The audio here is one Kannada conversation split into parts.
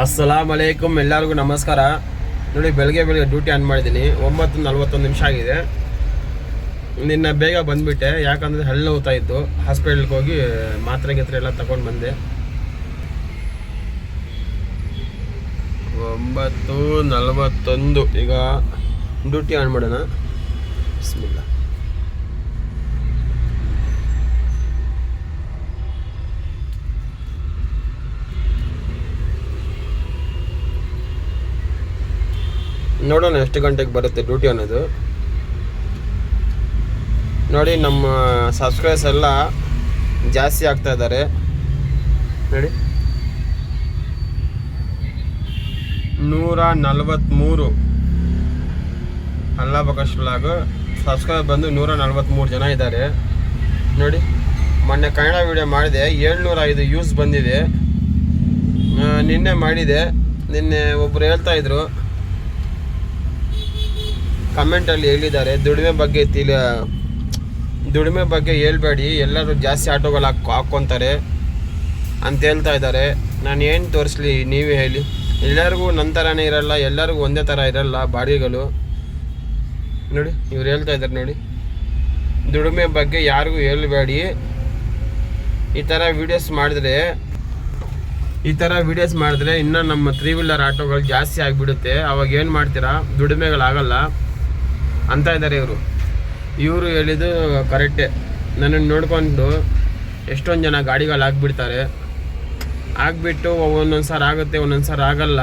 ಅಸ್ಸಲಾಮ್ ಅಲೈಕುಮ್, ಎಲ್ಲರಿಗೂ ನಮಸ್ಕಾರ. ನೋಡಿ, ಬೆಳಗ್ಗೆ ಡ್ಯೂಟಿ ಆನ್ ಮಾಡಿದ್ದೀನಿ. 9:41 ನಿಮಿಷ ಆಗಿದೆ. ನಿನ್ನ ಬೇಗ ಬಂದುಬಿಟ್ಟೆ, ಯಾಕಂದರೆ ಹಲ್ಲು ನೋವ್ತಾ ಇತ್ತು. ಹಾಸ್ಪಿಟಲ್ಗೆ ಹೋಗಿ ಮಾತ್ರೆ ಎಲ್ಲ ತಗೊಂಡು ಬಂದೆ. 9:41 ಈಗ ಡ್ಯೂಟಿ ಆನ್ ಮಾಡೋಣ. ಬಿಸ್ಮಿಲ್ಲಾ. ನೋಡೋಣ ಎಷ್ಟು ಗಂಟೆಗೆ ಬರುತ್ತೆ ಡ್ಯೂಟಿ ಅನ್ನೋದು. ನೋಡಿ, ನಮ್ಮ ಸಬ್ಸ್ಕ್ರೈಬರ್ಸ್ ಎಲ್ಲ ಜಾಸ್ತಿ ಆಗ್ತಾ ಇದ್ದಾರೆ. ನೋಡಿ, 143 ಅಲ್ಲಾ ಬಕಾಶ್ ವ್ಲಾಗ್ ಸಬ್ಸ್ಕ್ರೈಬರ್ ಬಂದು 143 ಜನ ಇದ್ದಾರೆ. ನೋಡಿ, ಮೊನ್ನೆ ಕನ್ನಡ ವಿಡಿಯೋ ಮಾಡಿದೆ, 705 ವ್ಯೂಸ್ ಬಂದಿದೆ. ನಿನ್ನೆ ಮಾಡಿದೆ. ನಿನ್ನೆ ಒಬ್ಬರು ಹೇಳ್ತಾ ಇದ್ರು, ಕಮೆಂಟಲ್ಲಿ ಹೇಳಿದ್ದಾರೆ, ದುಡಿಮೆ ಬಗ್ಗೆ ಹೇಳ್ಬೇಡಿ, ಎಲ್ಲರೂ ಜಾಸ್ತಿ ಆಟೋಗಳು ಹಾಕ್ಕೊತಾರೆ ಅಂತ ಹೇಳ್ತಾ ಇದ್ದಾರೆ. ನಾನು ಏನು ತೋರಿಸ್ಲಿ, ನೀವೇ ಹೇಳಿ. ಎಲ್ಲರಿಗೂ ನನ್ನ ಥರನೇ ಇರಲ್ಲ, ಎಲ್ಲರಿಗೂ ಒಂದೇ ಥರ ಇರಲ್ಲ ಬಾಡಿಗೆಗಳು. ನೋಡಿ, ಇವ್ರು ಹೇಳ್ತಾ ಇದ್ದಾರೆ. ನೋಡಿ, ದುಡಿಮೆ ಬಗ್ಗೆ ಯಾರಿಗೂ ಹೇಳ್ಬೇಡಿ. ಈ ಥರ ವೀಡಿಯೋಸ್ ಮಾಡಿದ್ರೆ ಇನ್ನೂ ನಮ್ಮ 3 ವೀಲರ್ ಆಟೋಗಳು ಜಾಸ್ತಿ ಆಗಿಬಿಡುತ್ತೆ. ಅವಾಗ ಏನು ಮಾಡ್ತೀರಾ, ದುಡಿಮೆಗಳಾಗಲ್ಲ ಅಂತ ಇದ್ದಾರೆ ಇವರು ಹೇಳಿದ್ದು ಕರೆಕ್ಟೇ. ನನ್ನನ್ನು ನೋಡ್ಕೊಂಡು ಎಷ್ಟೊಂದು ಜನ ಗಾಡಿಗಳು ಆಗಿಬಿಟ್ಟು ಒಂದೊಂದು ಸಾರಿ ಆಗುತ್ತೆ, ಒಂದೊಂದು ಸಾರಿ ಆಗಲ್ಲ.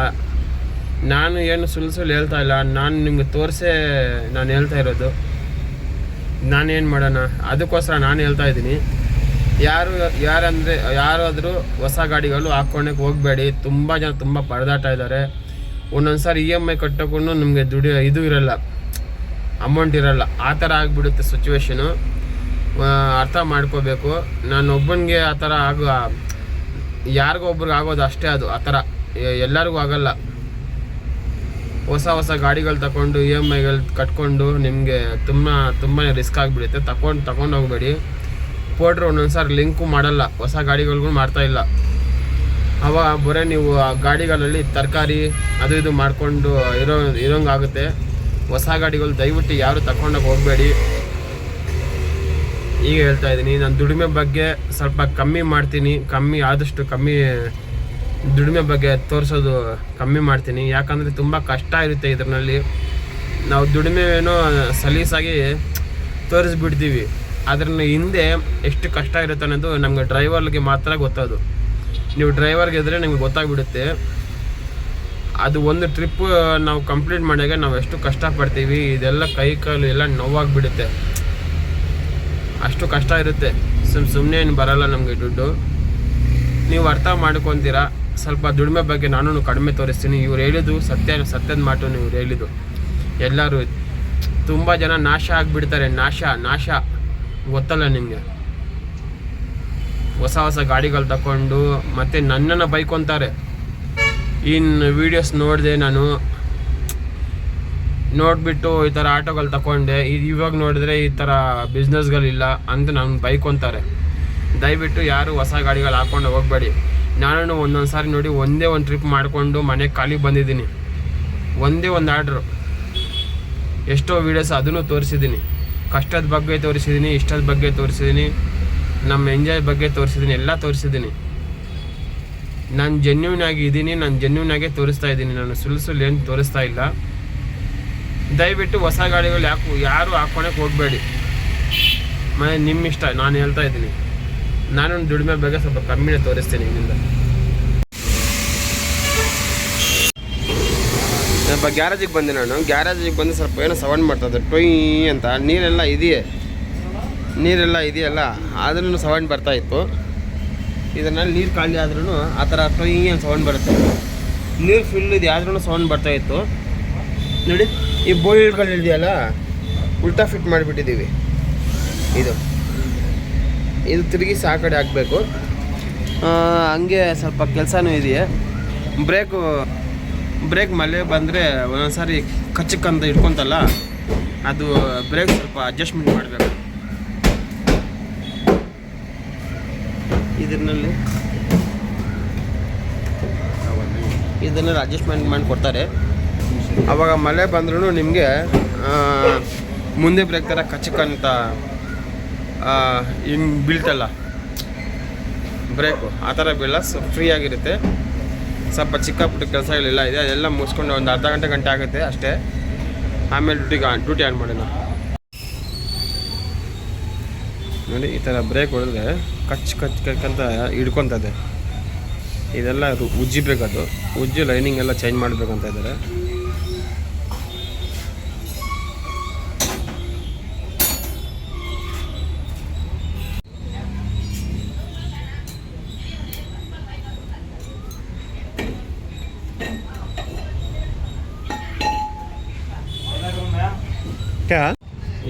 ನಾನು ಏನು ಸುಳ್ಳು ಹೇಳ್ತಾ ಇಲ್ಲ, ನಾನು ನಿಮ್ಗೆ ತೋರಿಸೇ ನಾನು ಹೇಳ್ತಾ ಇರೋದು. ನಾನೇನು ಮಾಡೋಣ, ಅದಕ್ಕೋಸ್ಕರ ನಾನು ಹೇಳ್ತಾ ಇದ್ದೀನಿ. ಯಾರಾದರೂ ಹೊಸ ಗಾಡಿಗಳು ಹಾಕ್ಕೊಳಕ್ಕೆ ಹೋಗಬೇಡಿ. ತುಂಬ ಜನ ತುಂಬ ಪರದಾಟ ಇದ್ದಾರೆ. ಒಂದೊಂದು ಸಾರಿ EMI ಕಟ್ಟೋಕ್ಕೂ ನಿಮಗೆ ಇದು ಇರಲ್ಲ, ಅಮೌಂಟ್ ಇರಲ್ಲ. ಆ ಥರ ಆಗಿಬಿಡುತ್ತೆ ಸಿಚುವೇಶನು. ಅರ್ಥ ಮಾಡ್ಕೋಬೇಕು. ನಾನು ಒಬ್ಬನಿಗೆ ಆ ಥರ ಯಾರಿಗೋ ಒಬ್ರಿಗೆ ಆಗೋದು ಅಷ್ಟೇ. ಅದು ಆ ಥರ ಎಲ್ಲರಿಗೂ ಆಗಲ್ಲ. ಹೊಸ ಗಾಡಿಗಳು ತಗೊಂಡು EMIಗಳು ಕಟ್ಕೊಂಡು ನಿಮಗೆ ತುಂಬಾ ರಿಸ್ಕ್ ಆಗಿಬಿಡುತ್ತೆ. ತಗೊಂಡು ಹೋಗಬೇಡಿ. ಪೋಟ್ರು ಒಂದೊಂದು ಸಾರಿ ಲಿಂಕು ಮಾಡಲ್ಲ, ಹೊಸ ಗಾಡಿಗಳಿಗೂ ಮಾಡ್ತಾಯಿಲ್ಲ. ಅವಾಗ ಬರೀ ನೀವು ಆ ಗಾಡಿಗಳಲ್ಲಿ ತರಕಾರಿ ಅದು ಇದು ಮಾಡಿಕೊಂಡು ಇರೋಂಗಾಗುತ್ತೆ. ಹೊಸ ಗಾಡಿಗಳು ದಯವಿಟ್ಟು ಯಾರು ತಗೊಂಡೋಗಿ ಹೋಗಬೇಡಿ. ಈಗ ಹೇಳ್ತಾ ಇದ್ದೀನಿ, ನಾನು ದುಡಿಮೆ ಬಗ್ಗೆ ಸ್ವಲ್ಪ ಕಮ್ಮಿ ಮಾಡ್ತೀನಿ. ಆದಷ್ಟು ಕಮ್ಮಿ ದುಡಿಮೆ ಬಗ್ಗೆ ತೋರಿಸೋದು ಕಮ್ಮಿ ಮಾಡ್ತೀನಿ. ಯಾಕಂದರೆ ತುಂಬ ಕಷ್ಟ ಇರುತ್ತೆ ಇದರಲ್ಲಿ. ನಾವು ದುಡಿಮೆನೋ ಸಲೀಸಾಗಿ ತೋರಿಸ್ಬಿಡ್ತೀವಿ. ಅದ್ರ ಹಿಂದೆ ಎಷ್ಟು ಕಷ್ಟ ಇರುತ್ತೆ ಅನ್ನೋದು ನಮಗೆ ಡ್ರೈವರ್ಗೆ ಮಾತ್ರ ಗೊತ್ತದು. ನೀವು ಡ್ರೈವರ್ಗೆ ಇದ್ದರೆ ನಿಮ್ಗೆ ಗೊತ್ತಾಗ್ಬಿಡುತ್ತೆ. ಅದು ಒಂದು ಟ್ರಿಪ್ ನಾವು ಕಂಪ್ಲೀಟ್ ಮಾಡಿದಾಗ ನಾವು ಎಷ್ಟು ಕಷ್ಟಪಡ್ತೀವಿ. ಇದೆಲ್ಲ ಕೈ ಕಾಲು ಎಲ್ಲ ನೋವಾಗಿಬಿಡುತ್ತೆ. ಅಷ್ಟು ಕಷ್ಟ ಇರುತ್ತೆ. ಸುಮ್ಮನೆ ಏನು ಬರಲ್ಲ ನಮಗೆ ದುಡ್ಡು. ನೀವು ಅರ್ಥ ಮಾಡ್ಕೊತೀರಾ. ಸ್ವಲ್ಪ ದುಡಿಮೆ ಬಗ್ಗೆ ನಾನು ಕಡಿಮೆ ತೋರಿಸ್ತೀನಿ. ಇವ್ರು ಹೇಳಿದ್ದು ಸತ್ಯದ ಮಾತು. ಇವ್ರು ಹೇಳಿದ್ದು ಎಲ್ಲರೂ ತುಂಬ ಜನ ನಾಶ ಆಗಿಬಿಡ್ತಾರೆ. ನಾಶ ಗೊತ್ತಲ್ಲ ನಿಮಗೆ. ಹೊಸ ಗಾಡಿಗಳು ತಗೊಂಡು ಮತ್ತೆ ನನ್ನನ್ನು ಬೈಕೊಂತಾರೆ. ಇನ್ನು ವೀಡಿಯೋಸ್ ನೋಡಿದೆ, ನಾನು ನೋಡಿಬಿಟ್ಟು ಈ ಥರ ಆಟೋಗಳು ತಗೊಂಡೆ, ಇವಾಗ ನೋಡಿದ್ರೆ ಈ ಥರ ಬಿಸ್ನೆಸ್ಗಳಿಲ್ಲ ಅಂತ ನಾನು ಬೈಕೊಂತಾರೆ. ದಯವಿಟ್ಟು ಯಾರು ಹೊಸ ಗಾಡಿಗಳು ಹಾಕ್ಕೊಂಡು ಹೋಗಬೇಡಿ. ನಾನು ಒಂದೊಂದು ಸಾರಿ ನೋಡಿ ಒಂದೇ ಒಂದು ಟ್ರಿಪ್ ಮಾಡಿಕೊಂಡು ಮನೆಗೆ ಖಾಲಿ ಬಂದಿದ್ದೀನಿ. ಒಂದೇ ಒಂದು ಆರ್ಡ್ರು. ಎಷ್ಟೋ ವೀಡಿಯೋಸ್ ಅದನ್ನು ತೋರಿಸಿದ್ದೀನಿ. ಕಷ್ಟದ ಬಗ್ಗೆ ತೋರಿಸಿದ್ದೀನಿ, ಇಷ್ಟದ ಬಗ್ಗೆ ತೋರಿಸಿದ್ದೀನಿ, ನಮ್ಮ ಎಂಜಾಯ್ ಬಗ್ಗೆ ತೋರಿಸಿದ್ದೀನಿ, ಎಲ್ಲ ತೋರಿಸಿದ್ದೀನಿ. ನಾನು ಜೆನ್ಯೂನ್ ಆಗಿ ಇದ್ದೀನಿ. ನಾನು ಜೆನ್ಯೂನ್ ಆಗೇ ತೋರಿಸ್ತಾ ಇದ್ದೀನಿ. ನಾನು ಸುಳ್ಳು ಏನು ತೋರಿಸ್ತಾ ಇಲ್ಲ. ದಯವಿಟ್ಟು ಹೊಸ ಗಾಡಿಗಳು ಯಾರು ಹಾಕ್ಕೊಳಕ್ಕೆ ಹೋಗಬೇಡಿ. ನಿಮ್ಮ ಇಷ್ಟ. ನಾನು ಹೇಳ್ತಾ ಇದ್ದೀನಿ, ನಾನು ದುಡಿಮೆ ಬಗ್ಗೆ ಸ್ವಲ್ಪ ಕಮ್ಮಿನೇ ತೋರಿಸ್ತೀನಿ ಇಲ್ಲಿಂದ. ಸ್ವಲ್ಪ ಗ್ಯಾರೇಜಿಗೆ ಬಂದೆ. ನಾನು ಗ್ಯಾರೇಜಿಗೆ ಬಂದು ಸ್ವಲ್ಪ ಏನೋ ಸೌಂಡ್ ಮಾಡ್ತಾಯಿದ್ದೆ, ಟೊಯ್ ಅಂತ. ನೀರೆಲ್ಲ ಇದೆಯಲ್ಲ, ಆದ್ರೂ ಸೌಂಡ್ ಬರ್ತಾಯಿತ್ತು. ಇದರಲ್ಲಿ ನೀರು ಖಾಲಿ ಆದ್ರೂ ಆ ಥರ ಟೊಯ್ ಅಂತ ಸೌಂಡ್ ಬರುತ್ತೆ. ನೀರು ಫುಲ್ ಇದೆ ಆದ್ರೂ ಸೌಂಡ್ ಬರ್ತಾಯಿತ್ತು. ನೋಡಿ, ಈ ಬೋಲ್ಡ್ಗಳು ಇದೆಯಲ್ಲ, ಉಲ್ಟಾ ಫಿಟ್ ಮಾಡಿಬಿಟ್ಟಿದ್ದೀವಿ. ಇದು ತಿರುಗಿಸಿ ಆ ಕಡೆ ಹಾಕಬೇಕು. ಹಂಗೆ ಸ್ವಲ್ಪ ಕೆಲಸನೂ ಇದೆಯೇ. ಬ್ರೇಕ್ ಮಳೆ ಬಂದರೆ ಒಂದೊಂದು ಸಾರಿ ಕಚ್ಚಕ್ಕಂತ ಇಟ್ಕೊತಲ್ಲ, ಅದು ಬ್ರೇಕ್ ಸ್ವಲ್ಪ ಅಡ್ಜಸ್ಟ್ಮೆಂಟ್ ಮಾಡಬೇಕು. ಇದರಲ್ಲಿ ಇದನ್ನೆಲ್ಲ ಅಡ್ಜಸ್ಟ್ಮೆಂಟ್ ಮಾಡಿ ಕೊಡ್ತಾರೆ. ಆವಾಗ ಮಳೆ ಬಂದ್ರೂ ನಿಮಗೆ ಮುಂದೆ ಬ್ರೇಕ್ ಥರ ಕಚ್ಚಕ್ಕಂತ ಹಿಂಗೆ ಬೀಳ್ತಲ್ಲ ಬ್ರೇಕು, ಆ ಥರ ಬೀಳ ಫ್ರೀಯಾಗಿರುತ್ತೆ. ಸ್ವಲ್ಪ ಚಿಕ್ಕ ಪುಟ್ಟ ಕೆಲಸಗಳಿಲ್ಲ ಇದೆ, ಅದೆಲ್ಲ ಮುಗಿಸ್ಕೊಂಡು ಒಂದು ಅರ್ಧ ಗಂಟೆ ಆಗುತ್ತೆ ಅಷ್ಟೇ. ಆಮೇಲೆ ಡ್ಯೂಟಿ ಆನ್ ಮಾಡೋಣ. ನೋಡಿ ಈ ಥರ ಬ್ರೇಕ್ ಹೊಡೆದ್ರೆ ಕಚ್ಚಂತ ಹಿಡ್ಕೊತದೆ. ಇದೆಲ್ಲ ಉಜ್ಜಿಬೇಕದು, ಉಜ್ಜಿ ಲೈನಿಂಗ್ ಎಲ್ಲ ಚೇಂಜ್ ಮಾಡಬೇಕಂತ ಇದ್ದಾರೆ.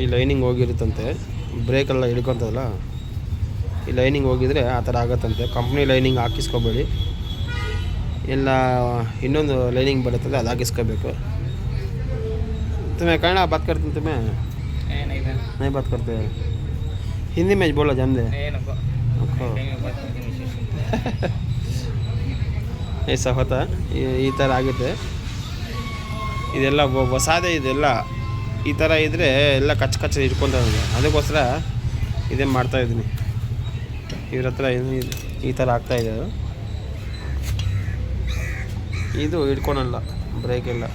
ಈ ಲೈನಿಂಗ್ ಹೋಗಿರುತ್ತಂತೆ, ಬ್ರೇಕೆಲ್ಲ ಹಿಡ್ಕೊತದಲ್ಲ, ಈ ಲೈನಿಂಗ್ ಹೋಗಿದ್ರೆ ಆ ಥರ ಆಗತ್ತಂತೆ. ಕಂಪ್ನಿ ಲೈನಿಂಗ್ ಹಾಕಿಸ್ಕೋಬೇಡಿ, ಎಲ್ಲ ಇನ್ನೊಂದು ಲೈನಿಂಗ್ ಬರುತ್ತದೆ ಅದು ಹಾಕಿಸ್ಕೋಬೇಕು. तुम्हें कहना बात करते हैं, तुम्हें नहीं बात करते, हिंदी में बोलो जानते ऐसा होता ಈ ಥರ ಆಗುತ್ತೆ. ಇದೆಲ್ಲ ಹೊಸಾದೇ, ಇದೆಲ್ಲ ಈ ಥರ ಇದ್ದರೆ ಎಲ್ಲ ಕಚ್ಚ ಇಟ್ಕೊತಾರೆ. ಅದಕ್ಕೋಸ್ಕರ ಇದೇ ಮಾಡ್ತಾಯಿದ್ದೀನಿ. ಇವ್ರ ಹತ್ರ ಈ ಥರ ಆಗ್ತಾಯಿದೆ. ಇದು ಹಿಡ್ಕೊಳಲ್ಲ ಬ್ರೇಕೆಲ್ಲ,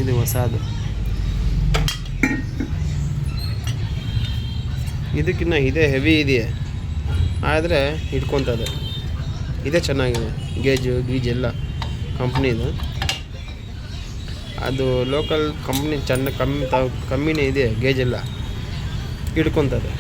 ಇದು ಹೊಸದು. ಇದಕ್ಕಿನ್ನ ಇದೇ ಹೆವಿ ಇದೆಯೇ, ಆದರೆ ಹಿಡ್ಕೊತದೆ. ಇದೇ ಚೆನ್ನಾಗಿದೆ, ಗೀಜ್ ಎಲ್ಲ ಕಂಪ್ನಿದು. ಅದು ಲೋಕಲ್ ಕಂಪ್ನಿ ಕಮ್ಮಿನೇ ಇದೆ, ಗೇಜೆಲ್ಲ ಹಿಡ್ಕೊತದೆ.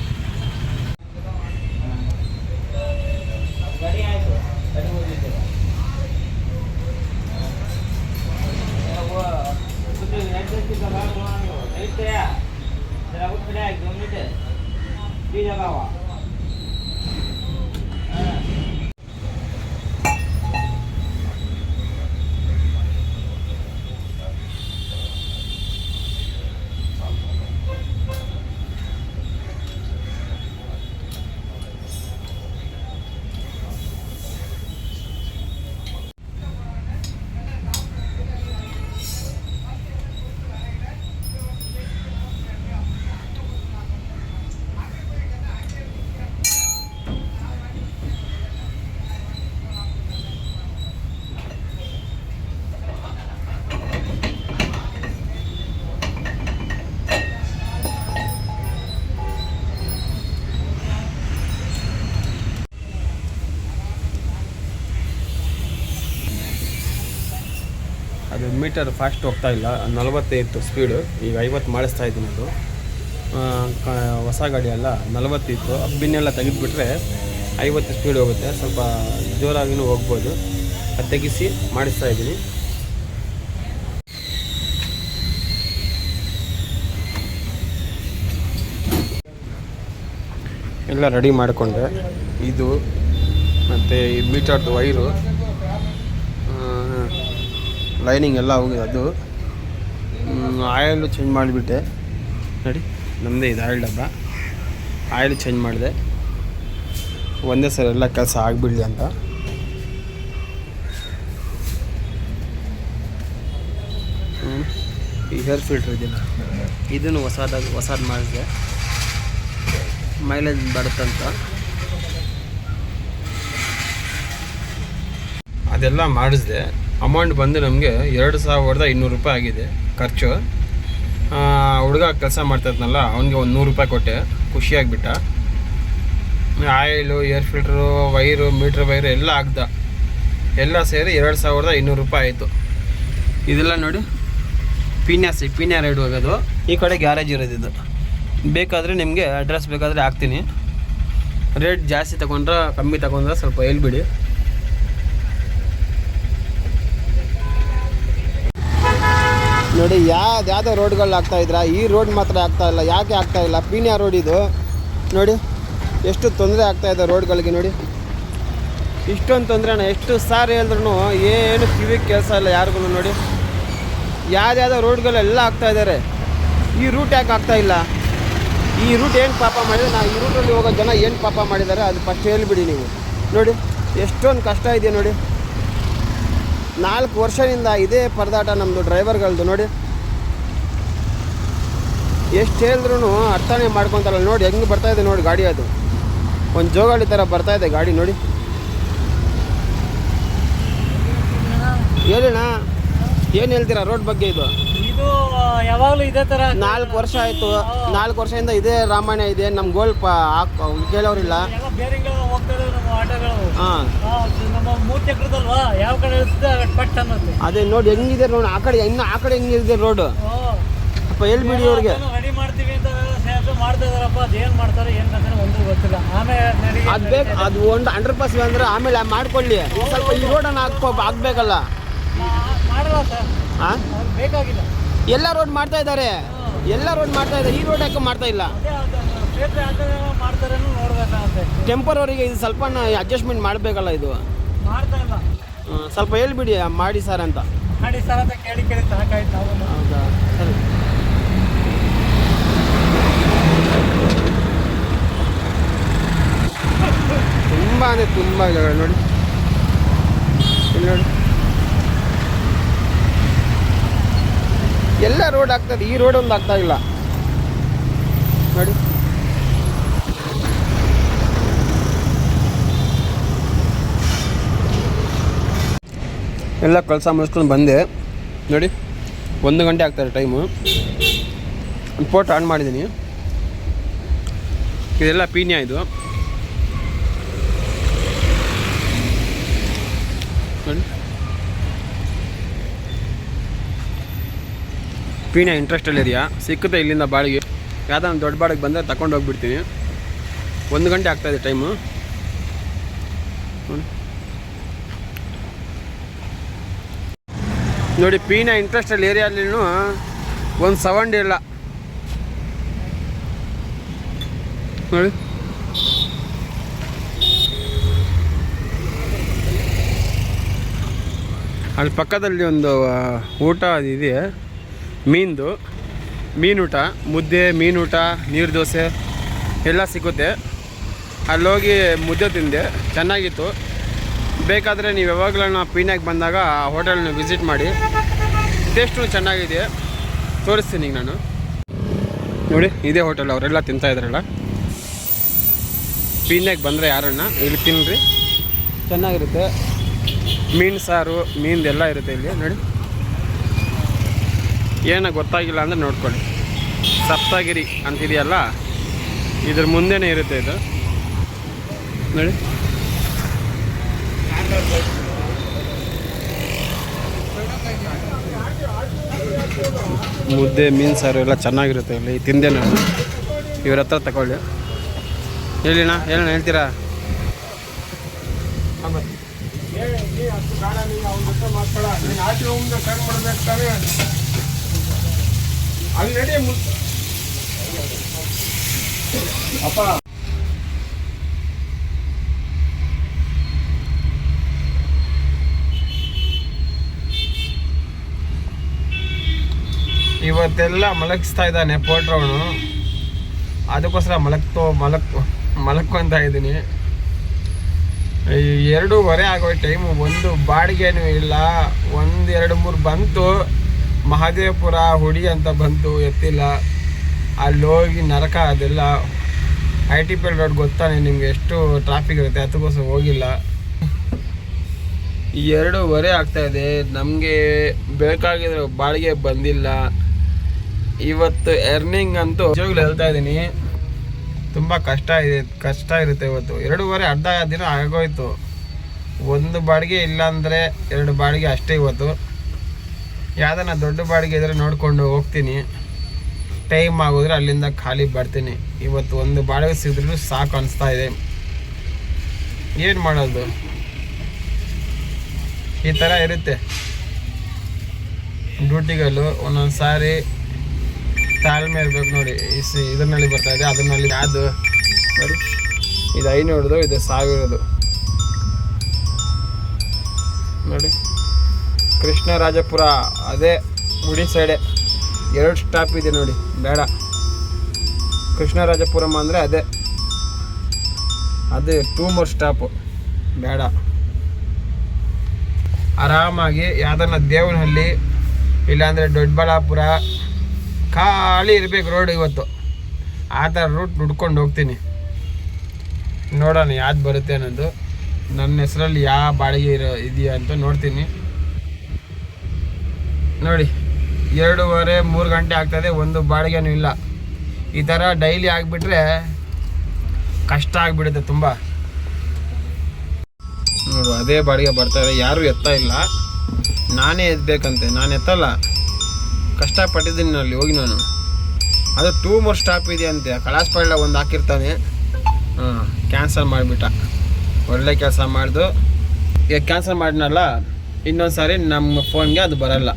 ಅದು ಮೀಟರ್ ಫಾಸ್ಟ್ ಹೋಗ್ತಾ ಇಲ್ಲ, 40 ಇತ್ತು ಸ್ಪೀಡು, ಈಗ 50 ಮಾಡಿಸ್ತಾ ಇದ್ದೀನಿ. ಅದು ಹೊಸ ಗಾಡಿ ಅಲ್ಲ, 40 ಇತ್ತು. ಬಿನ್ನೆಲ್ಲ ತೆಗೆದುಬಿಟ್ರೆ 50 ಸ್ಪೀಡ್ ಹೋಗುತ್ತೆ, ಸ್ವಲ್ಪ ಜೋರಾಗಿನೂ ಹೋಗ್ಬೋದು. ಅದು ತೆಗಿಸಿ ಮಾಡಿಸ್ತಾ ಇದ್ದೀನಿ. ಎಲ್ಲ ರೆಡಿ ಮಾಡಿಕೊಂಡೆ. ಇದು ಮತ್ತು ಈ ಮೀಟರ್ದು ವೈರು, ಲೈನಿಂಗ್ ಎಲ್ಲ ಹೋಗಿದೆ. ಅದು ಆಯಿಲು ಚೇಂಜ್ ಮಾಡಿಬಿಟ್ಟೆ. ನೋಡಿ ನಮ್ಮದೇ ಇದು ಆಯಿಲ್ ಡಬ್ಬ, ಆಯಿಲ್ ಚೇಂಜ್ ಮಾಡಿದೆ ಒಂದೇ ಸರಿ ಎಲ್ಲ ಕೆಲಸ ಆಗಿಬಿಡಲಿ ಅಂತ. ಈ ಹೇರ್ ಫಿಲ್ಟ್ರ್ ಇದೆಯಲ್ಲ, ಇದನ್ನು ಹೊಸದು ಮಾಡಿದೆ, ಮೈಲೇಜ್ ಬರುತ್ತಂತ. ಅದೆಲ್ಲ ಮಾಡಿಸಿದೆ. ಅಮೌಂಟ್ ಬಂದು ನಮಗೆ 2200 ರೂಪಾಯಿ ಆಗಿದೆ ಖರ್ಚು. ಹುಡುಗ ಕೆಲಸ ಮಾಡ್ತಾಯಿದ್ನಲ್ಲ, ಅವನಿಗೆ ಒಂದು 100 ರೂಪಾಯಿ ಕೊಟ್ಟೆ, ಖುಷಿಯಾಗಿಬಿಟ್ಟ. Oil, air filter, wire, meter wire ಎಲ್ಲ ಎಲ್ಲ ಸೇರಿ 2200 ರೂಪಾಯಿ ಆಯಿತು. ಇದೆಲ್ಲ ನೋಡಿ ಪೀನ್ಯಾ ರೈಡ್ ಹೋಗೋದು. ಈ ಕಡೆ ಗ್ಯಾರೇಜ್ ಇರೋದು. ಇದು ಬೇಕಾದರೆ ನಿಮಗೆ ಅಡ್ರೆಸ್ ಬೇಕಾದರೆ ಹಾಕ್ತೀನಿ. ರೇಟ್ ಜಾಸ್ತಿ ತಗೊಂಡ್ರೆ ಕಮ್ಮಿ ತಗೊಂಡ್ರೆ ಸ್ವಲ್ಪ ಹೇಳ್ಬಿಡಿ. ನೋಡಿ ಯಾವುದೋ ರೋಡ್ಗಳು ಆಗ್ತಾಯಿದ್ರ, ಈ ರೋಡ್ ಮಾತ್ರ ಆಗ್ತಾಯಿಲ್ಲ. ಯಾಕೆ ಆಗ್ತಾಯಿಲ್ಲ? ಪೀನ್ಯಾ ರೋಡ್ ಇದು ನೋಡಿ, ಎಷ್ಟು ತೊಂದರೆ ಆಗ್ತಾಯಿದೆ ರೋಡ್ಗಳಿಗೆ. ನೋಡಿ ಇಷ್ಟೊಂದು ತೊಂದರೆನ ಎಷ್ಟು ಸಾರಿ ಹೇಳಿದ್ರು ಏನು ಕಿವಿಗೆ ಕೆಲಸ ಇಲ್ಲ ಯಾರಿಗೂ. ನೋಡಿ ಯಾವುದ್ಯಾವುದೋ ರೋಡ್ಗಳೆಲ್ಲ ಆಗ್ತಾಯಿದ್ದಾರೆ, ಈ ರೂಟ್ ಯಾಕೆ ಆಗ್ತಾಯಿಲ್ಲ? ಈ ರೂಟ್ ಏನು ಪಾಪ ಮಾಡಿದರೆ, ನಾವು ಈ ರೂಟಲ್ಲಿ ಹೋಗೋ ಜನ ಏನು ಪಾಪ ಮಾಡಿದ್ದಾರೆ ಅದು ಫಸ್ಟ್ ಹೇಳಿಬಿಡಿ ನೀವು. ನೋಡಿ ಎಷ್ಟೊಂದು ಕಷ್ಟ ಇದೆ ನೋಡಿ. 4 ವರ್ಷದಿಂದ ಇದೇ ಪರದಾಟ ನಮ್ಮದು ಡ್ರೈವರ್ಗಳದ್ದು ನೋಡಿ. ಎಷ್ಟು ಹೇಳಿದ್ರು ಅರ್ಥನೇ ಮಾಡ್ಕೊತಾರಲ್ಲ ನೋಡಿ. ಹೆಂಗೆ ಬರ್ತಾಯಿದೆ ನೋಡಿ ಗಾಡಿ. ಅದು ಒಂದು ಜೋಗಾಳಿ ಥರ ಬರ್ತಾಯಿದೆ ಗಾಡಿ ನೋಡಿ. ಹೇಳೋಣ, ಏನು ಹೇಳ್ತೀರಾ ರೋಡ್ ಬಗ್ಗೆ? ಇದು ಯಾವಾಗಲೂ ಇದೇ ಥರ 4 ವರ್ಷ ಆಯಿತು. 4 ವರ್ಷದಿಂದ ಇದೇ ರಾಮಾಯಣ ಇದೆ. ನಮ್ಮ ಗೋಲ್ ಕೇಳೋರಿಲ್ಲ. ಹೋಗ್ತಾರೆ ನಮ್ಮ ಆಟೋಗಳು. ಹಾಂ, ನಮ್ಮ 3 ಚಕ್ರದಲ್ವಾ, ಯಾವ ಕಡೆ ಪಟ್ ಅನ್ನೋದು. ಅದೇ ನೋಡಿ ಹೆಂಗಿದೆ ನೋಡಿ. ಆ ಕಡೆ ಇನ್ನು ಆ ಕಡೆ ಹೆಂಗಿದೆ ರೋಡು ಅಪ್ಪ. ಹೇಳ್ಬಿಡಿ ಅವ್ರಿಗೆ. ರೆಡಿ ಮಾಡ್ತೀವಿ ಅಂತ ಮಾಡ್ತಾ ಇದಾರಪ್ಪ. ಅದೇನು ಮಾಡ್ತಾರೆ ಏನು ಕಥೆ ಒಂದು ಗೊತ್ತಿಲ್ಲ. ಆಮೇಲೆ ಅದು ಬೇಕು, ಅದು ಒಂದು 100% ಅಂದರೆ ಆಮೇಲೆ ಮಾಡ್ಕೊಳ್ಳಿ. ಸ್ವಲ್ಪ ಈ ರೋಡನ್ನು ಹಾಕ್ಬೇಕಲ್ಲ. ಮಾಡಲ್ಲ ಸರ್. ಹಾಂ, ಬೇಕಾಗಿಲ್ಲ. ಎಲ್ಲ ರೋಡ್ ಮಾಡ್ತಾ ಇದ್ದಾರೆ. ಎಲ್ಲ ರೋಡ್ ಮಾಡ್ತಾ ಇದ್ದಾರೆ. ಈ ರೋಡ್ ಯಾಕೆ ಮಾಡ್ತಾ ಇಲ್ಲ? ಮಾಡ್ತಾರೆ ನೋಡ್ಬೇಕಾಗುತ್ತೆ. ಟೆಂಪರವರಿಗೆ ಇದು ಸ್ವಲ್ಪ ಅಡ್ಜಸ್ಟ್ಮೆಂಟ್ ಮಾಡಬೇಕಲ್ಲ. ಇದು ಮಾಡ್ತಾ ಇಲ್ಲ. ಸ್ವಲ್ಪ ಹೇಳ್ಬಿಡಿ ಮಾಡಿ ಸರ್ ಅಂತ. ಮಾಡಿ ಸರ್ ಅಂತ ಕೇಳಿ ಸಾಕಾಯ್ತು ನಾವು. ಹೌದಾ, ಸರಿ. ತುಂಬ ಅಂದರೆ ತುಂಬ ಜಾಗ ನೋಡಿ. ಇಲ್ಲಿ ನೋಡಿ, ಎಲ್ಲ ರೋಡ್ ಆಗ್ತದೆ. ಈ ರೋಡ್ ಒಂದು ಆಗ್ತಾ ಇಲ್ಲ ನೋಡಿ. ಎಲ್ಲ ಕೆಲಸ ಮುಗಿಸ್ಕೊಂಡು ಬಂದೆ ನೋಡಿ. 1 ಗಂಟೆ ಆಗ್ತಾರೆ ಟೈಮು. ಫೋಟೋ ಆನ್ ಮಾಡಿದ್ದೀನಿ. ಇದೆಲ್ಲ ಪೀನ್ಯಾ. ಇದು ನೋಡಿ, ಪೀನ್ಯಾ ಇಂಟ್ರೆಸ್ಟಲ್ ಏರಿಯಾ ಸಿಕ್ಕುತ್ತೆ ಇಲ್ಲಿಂದ ಬಾಡಿಗೆ. ಯಾವುದಾದ್ರು ದೊಡ್ಡ ಬಾಡಿಗೆ ಬಂದರೆ ತಗೊಂಡು ಹೋಗ್ಬಿಡ್ತೀನಿ. 1 ಗಂಟೆ ಆಗ್ತಾಯಿದೆ ಟೈಮು ನೋಡಿ. ಪೀನ್ಯಾ ಇಂಟ್ರೆಸ್ಟಲ್ ಏರಿಯಾಲಿನೂ ಒಂದು ಸೌಂಡ್ ಇಲ್ಲ ನೋಡಿ. ಅಲ್ಲಿ ಪಕ್ಕದಲ್ಲಿ ಒಂದು ಊಟ ಇದೆ, ಮೀನೂಟ, ಮುದ್ದೆ, ಮೀನೂಟ, ನೀರು ದೋಸೆ ಎಲ್ಲ ಸಿಗುತ್ತೆ. ಅಲ್ಲೋಗಿ ಮುದ್ದೆ ತಿಂದೆ, ಚೆನ್ನಾಗಿತ್ತು. ಬೇಕಾದರೆ ನೀವು ಯಾವಾಗಲೂ ಪೀನ್ಯಾಗೆ ಬಂದಾಗ ಆ ಹೋಟೆಲ್ನ ವಿಸಿಟ್ ಮಾಡಿ. ಟೇಸ್ಟು ಚೆನ್ನಾಗಿದೆ, ತೋರಿಸ್ತೀನಿ ಈಗ ನಾನು ನೋಡಿ. ಇದೇ ಹೋಟೆಲ್, ಅವರೆಲ್ಲ ತಿಂತಾಯಿದ್ರಲ್ಲ. ಪೀನ್ಯಾಗೆ ಬಂದರೆ ಯಾರನ್ನ ಇಲ್ಲಿ ತಿನ್ನಿರಿ, ಚೆನ್ನಾಗಿರುತ್ತೆ. ಮೀನು ಸಾರು, ಮೀನ್ದೆಲ್ಲ ಇರುತ್ತೆ ಇಲ್ಲಿ ನೋಡಿ. ಏನೋ ಗೊತ್ತಾಗಿಲ್ಲ ಅಂದರೆ ನೋಡ್ಕೊಳ್ಳಿ. ಸಪ್ತಗಿರಿ ಅಂತಿದೆಯಲ್ಲ, ಇದ್ರ ಮುಂದೆನೇ ಇರುತ್ತೆ ಇದು ನೋಡಿ. ಮುದ್ದೆ, ಮೀನು ಸಾರು ಎಲ್ಲ ಚೆನ್ನಾಗಿರುತ್ತೆ ಇಲ್ಲಿ. ತಿಂದೆ ನಾನು. ಇವ್ರ ಹತ್ರ ತಗೊಳ್ಳಿ. ಹೇಳಿಣ್ಣ, ಹೇಳ್ತೀರಾ? ಅಪ್ಪ ಇವತ್ತೆಲ್ಲ ಮಲಗಿಸ್ತಾ ಇದ್ದಾನೆ ಪೋಟ್ರವನು. ಅದಕ್ಕೋಸ್ಕರ ಮಲಕ್ಕೊಂತ ಇದ್ದೀನಿ. 2:15 ಆಗೋಯ್ತು ಟೈಮು. ಒಂದು ಬಾಡಿಗೆನೂ ಇಲ್ಲ. 1, 2, 3 ಬಂತು. ಮಹದೇವಪುರ ಹುಡಿ ಅಂತ ಬಂತು, ಎತ್ತಿಲ್ಲ. ಅಲ್ಲಿ ಹೋಗಿ ನರಕ ಅದೆಲ್ಲ. ITP ರೋಡ್ ಗೊತ್ತಾನೆ ನಿಮಗೆ, ಎಷ್ಟು ಟ್ರಾಫಿಕ್ ಇರುತ್ತೆ. ಅದಕ್ಕೋಸ್ಕರ ಹೋಗಿಲ್ಲ. 2:15 ಆಗ್ತಾಯಿದೆ. ನಮಗೆ ಬೇಕಾಗಿರೋ ಬಾಡಿಗೆ ಬಂದಿಲ್ಲ. ಇವತ್ತು ಎರ್ನಿಂಗ್ ಅಂತೂ ನಿಜವಾಗ್ಲೂ ಹೇಳ್ತಾ ಇದ್ದೀನಿ, ತುಂಬ ಕಷ್ಟ ಇರುತ್ತೆ ಇವತ್ತು. 2:15 ಅರ್ಧ ದಿನ ಆಗೋಯ್ತು. 1 ಬಾಡಿಗೆ ಇಲ್ಲಾಂದರೆ 2 ಬಾಡಿಗೆ ಅಷ್ಟೇ ಇವತ್ತು. ಯಾವುದನ್ನ ದೊಡ್ಡ ಬಾಡಿಗೆ ಇದ್ದರೆ ನೋಡಿಕೊಂಡು ಹೋಗ್ತೀನಿ. ಟೈಮ್ ಆಗೋದ್ರೆ ಅಲ್ಲಿಂದ ಖಾಲಿ ಬರ್ತೀನಿ. ಇವತ್ತು 1 ಬಾಡಿಗೆ ಸಿಗಿದ್ರೂ ಸಾಕು ಅನಿಸ್ತಾ ಇದೆ. ಏನು ಮಾಡೋದು, ಈ ಥರ ಇರುತ್ತೆ ಡ್ಯೂಟಿಗಳು. ಒಂದೊಂದು ಸಾರಿ ತಾಳ್ಮೆ ಇರ್ಬೇಕು ನೋಡಿ. ಇದರಲ್ಲಿ ಬರ್ತಾಯಿದೆ, ಅದರಲ್ಲಿ ಅದು ನೋಡಿ. ಇದು 500, ಇದು 1000 ನೋಡಿ. ಕೃಷ್ಣರಾಜಪುರ ಅದೇ ಗುಡಿ ಸೈಡೆ 2 ಸ್ಟಾಪ್ ಇದೆ ನೋಡಿ. ಬೇಡ, ಕೃಷ್ಣರಾಜಪುರಂ ಅಂದರೆ ಅದೇ 2 more ಸ್ಟಾಪು. ಬೇಡ. ಆರಾಮಾಗಿ ಯಾವ್ದನ್ನ ದೇವನಹಳ್ಳಿ ಇಲ್ಲಾಂದರೆ ದೊಡ್ಡಬಳ್ಳಾಪುರ ಖಾಲಿ ಇರಬೇಕು ರೋಡ್ ಇವತ್ತು. ಆ ಥರ ರೂಟ್ ಹುಡ್ಕೊಂಡು ಹೋಗ್ತೀನಿ. ನೋಡೋಣ ಯಾವ್ದು ಬರುತ್ತೆ ಅನ್ನೋದು. ನನ್ನ ಹೆಸರಲ್ಲಿ ಯಾವ ಬಾಡಿಗೆ ಇದೆಯಾ ಅಂತ ನೋಡ್ತೀನಿ. ನೋಡಿ 2:30-3 ಗಂಟೆ ಆಗ್ತದೆ, ಒಂದು ಬಾಡಿಗೆನೂ ಇಲ್ಲ. ಈ ಥರ ಡೈಲಿ ಆಗಿಬಿಟ್ರೆ ಕಷ್ಟ ಆಗಿಬಿಡುತ್ತೆ ತುಂಬ. ನೋಡು ಅದೇ ಬಾಡಿಗೆ ಬರ್ತಾರೆ, ಯಾರೂ ಎತ್ತಾ ಇಲ್ಲ. ನಾನೇ ಎತ್ತಬೇಕಂತೆ, ನಾನು ಎತ್ತಲ್ಲ. ಕಷ್ಟಪಟ್ಟಿದ್ದೀನಿ ಅಲ್ಲಿ ಹೋಗಿ ನಾನು. ಅದು 2 more ಸ್ಟಾಪ್ ಇದೆ ಅಂತೆ. ಕಳಾಸ್ಪಳ್ಳ ಒಂದು ಹಾಕಿರ್ತಾನೆ, ಕ್ಯಾನ್ಸಲ್ ಮಾಡಿಬಿಟ್ಟ. ಒಳ್ಳೆ ಕೆಲಸ ಮಾಡ್ದು. ಈಗ ಕ್ಯಾನ್ಸಲ್ ಮಾಡಿನಲ್ಲ, ಇನ್ನೊಂದು ಸಾರಿ ನಮ್ಮ ಫೋನ್ಗೆ ಅದು ಬರಲ್ಲ.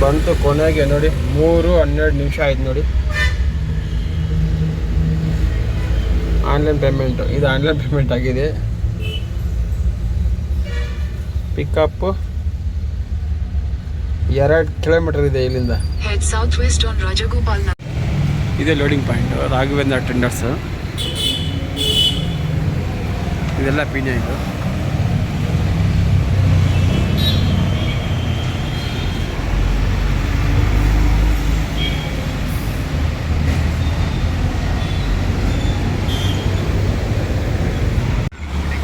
ಬಂತು ಕೊನೆಗೆ. ನೋಡಿ 3:12 ಆಯ್ತು ನೋಡಿ. ಆನ್ಲೈನ್ ಪೇಮೆಂಟು, ಇದು ಆನ್ಲೈನ್ ಪೇಮೆಂಟ್ ಆಗಿದೆ. ಪಿಕಪ್ 2 ಕಿಲೋಮೀಟರ್ ಇದೆ ಇಲ್ಲಿಂದ. ಇದೇ ಲೋಡಿಂಗ್ ಪಾಯಿಂಟ್, ರಾಘವೇಂದ್ರ ಟೆಂಡರ್ಸ್. ಇದೆಲ್ಲ ಪೀಣ್ಯ ಇದು.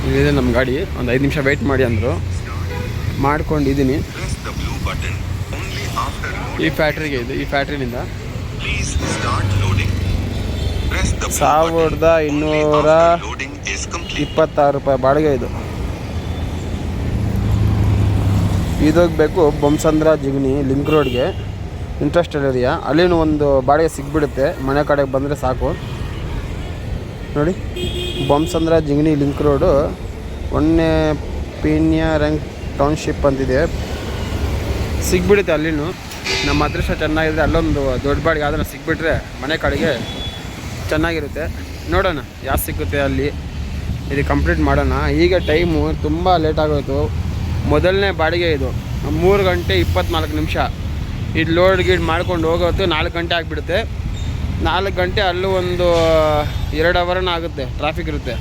ಇಲ್ಲಿದೆ ನಮ್ಮ ಗಾಡಿ. ಒಂದು 5 ನಿಮಿಷ ವೆಯ್ಟ್ ಮಾಡಿ ಅಂದರು, ಮಾಡ್ಕೊಂಡಿದ್ದೀನಿ. ಈ ಫ್ಯಾಕ್ಟ್ರಿಗೆ ಇದು, ಈ ಫ್ಯಾಕ್ಟ್ರಿನಿಂದ 1226 ರೂಪಾಯಿ ಬಾಡಿಗೆ ಇದು. ಇದೋಗಬೇಕು ಬೊಮ್ಮಸಂದ್ರ ಜಿಗಣಿ ಲಿಂಕ್ ರೋಡ್ಗೆ, ಇಂಟ್ರಸ್ಟೆಡ್ ಏರಿಯಾ. ಅಲ್ಲಿನೂ ಒಂದು ಬಾಡಿಗೆ ಸಿಗ್ಬಿಡುತ್ತೆ, ಮನೆ ಕಡೆಗೆ ಬಂದರೆ ಸಾಕು. ನೋಡಿ ಬೊಮ್ಮಸಂದ್ರ ಜಿಗಣಿ ಲಿಂಕ್ ರೋಡು, ಒನ್ನೆ ಪೀಣ್ಯ ರಂಗ್ ಟೌನ್ಶಿಪ್ ಅಂತಿದೆ, ಸಿಗ್ಬಿಡುತ್ತೆ ಅಲ್ಲಿನೂ. ನಮ್ಮ ಅದೃಷ್ಟ ಚೆನ್ನಾಗಿದ್ರೆ ಅಲ್ಲೊಂದು ದೊಡ್ಡ ಬಾಡಿಗೆ ಅದನ್ನು ಸಿಗ್ಬಿಟ್ರೆ ಮನೆ ಕಡೆಗೆ ಚೆನ್ನಾಗಿರುತ್ತೆ. ನೋಡೋಣ ಯಾವ್ದು ಸಿಗುತ್ತೆ ಅಲ್ಲಿ, ಇದು ಕಂಪ್ಲೀಟ್ ಮಾಡೋಣ. ಈಗ ಟೈಮು ತುಂಬ ಲೇಟ್ ಆಗೋಯ್ತು. ಮೊದಲನೇ ಬಾಡಿಗೆ ಇದು 3 ಗಂಟೆ 24 ನಿಮಿಷ. ಇದು ಲೋಡ್ ಗೀಡ್ ಮಾಡ್ಕೊಂಡು ಹೋಗೋದು 4 ಗಂಟೆ ಆಗಿಬಿಡುತ್ತೆ. 4 ಗಂಟೆ ಅಲ್ಲೂ ಒಂದು 2 ಅವರ್ನ ಆಗುತ್ತೆ, ಟ್ರಾಫಿಕ್ ಇರುತ್ತೆ.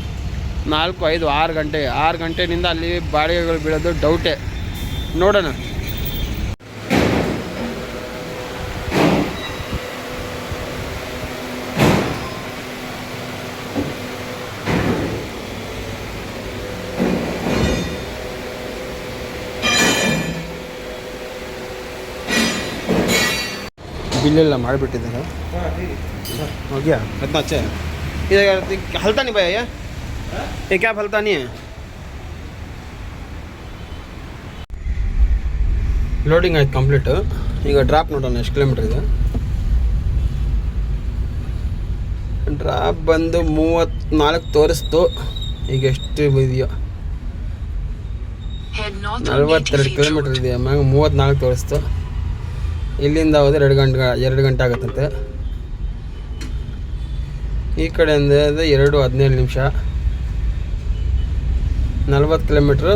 4, 5, 6 ಗಂಟೆ. 6 ಗಂಟೆನಿಂದ ಅಲ್ಲಿ ಬಾಡಿಗೆಗಳು ಬೀಳೋದು ಡೌಟೇ. ನೋಡೋಣ. बिल ಮಾಡಿಬಿಟ್ಟಿದ್ದಾರೆ. हो गया कितना अच्छा है ये हलता नहीं भैया ये क्या हलता नहीं है. ಲೋಡಿಂಗ್ ಆಯ್ತು ಕಂಪ್ಲೀಟ್. ಈಗ ಡ್ರಾಪ್ ನೋಡೋಣ ಎಷ್ಟು ಕಿಲೋಮೀಟರ್ ಇದೆ. ಡ್ರಾಪ್ ಬಂದು 34 ತೋರಿಸ್ತು. ಈಗ ಎಷ್ಟು ಇದೆಯೋ 42 ಕಿಲೋಮೀಟರ್ ಇದೆ. ಮ್ಯಾಗ 34 ತೋರಿಸ್ತು. ಇಲ್ಲಿಂದ ಹೋದರೆ 2 ಗಂಟೆ ಆಗುತ್ತಂತೆ. ಈ ಕಡೆಯಿಂದ 2:17 ನಿಮಿಷ, 40 ಕಿಲೋಮೀಟ್ರು.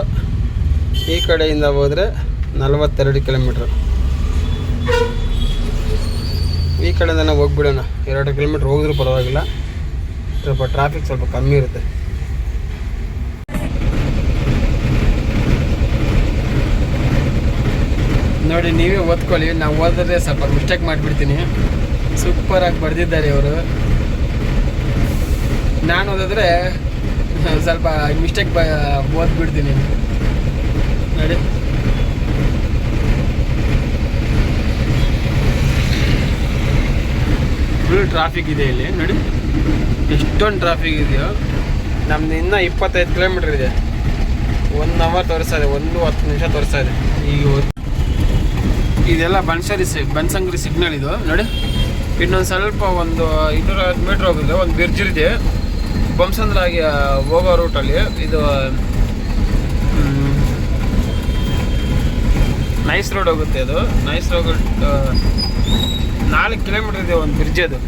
ಈ ಕಡೆಯಿಂದ ಹೋದರೆ 42 ಕಿಲೋಮೀಟ್ರು. ಈ ಕಡೆಯಿಂದ ನಾವು ಹೋಗ್ಬಿಡೋಣ. 2 ಕಿಲೋಮೀಟ್ರ್ ಹೋಗಿದ್ರೂ ಪರವಾಗಿಲ್ಲ, ಸ್ವಲ್ಪ ಟ್ರಾಫಿಕ್ ಸ್ವಲ್ಪ ಕಮ್ಮಿ ಇರುತ್ತೆ. ನೋಡಿ ನೀವೇ ಓದ್ಕೊಳ್ಳಿ. ನಾವು ಓದಿದ್ರೆ ಸ್ವಲ್ಪ ಮಿಸ್ಟೇಕ್ ಮಾಡಿಬಿಡ್ತೀನಿ. ಸೂಪರಾಗಿ ಬರೆದಿದ್ದಾರೆ ಇವರು. ನಾನು ಓದಿದ್ರೆ ಸ್ವಲ್ಪ ಮಿಸ್ಟೇಕ್ ಓದ್ಬಿಡ್ತೀನಿ. ನೋಡಿ ಫುಲ್ ಟ್ರಾಫಿಕ್ ಇದೆ ಇಲ್ಲಿ. ನೋಡಿ ಎಷ್ಟೊಂದು ಟ್ರಾಫಿಕ್ ಇದೆಯೋ. ನಮ್ದು ಇನ್ನೂ 25 ಕಿಲೋಮೀಟ್ರ್ ಇದೆ. 1 ಅವರ್ ತೋರಿಸ್ತಾ ಇದೆ, 1:10 ನಿಮಿಷ ತೋರಿಸ್ತಾ ಇದೆ. ಈಗ ಇದೆಲ್ಲ ಬನಶಂಕರಿ ಸಿಗ್ನಲ್ ಇದು. ನೋಡಿ ಇನ್ನೊಂದು ಸ್ವಲ್ಪ ಒಂದು 250 ಮೀಟ್ರ್ ಹೋಗಿದ್ರೆ ಒಂದು ಬ್ರಿಡ್ಜ್ ಇದೆ ಬೊಮ್ಮಸಂದ್ರಾಗಿ ಹೋಗೋ ರೂಟಲ್ಲಿ. ಇದು ನೈಸ್ ರೋಡ್ ಹೋಗುತ್ತೆ ಅದು. ನೈಸ್ ರೋಡ್ 4 ಕಿಲೋಮೀಟರ್ ಇದೆ ಒಂದು ಬ್ರಿಡ್ಜ್ ಅದು.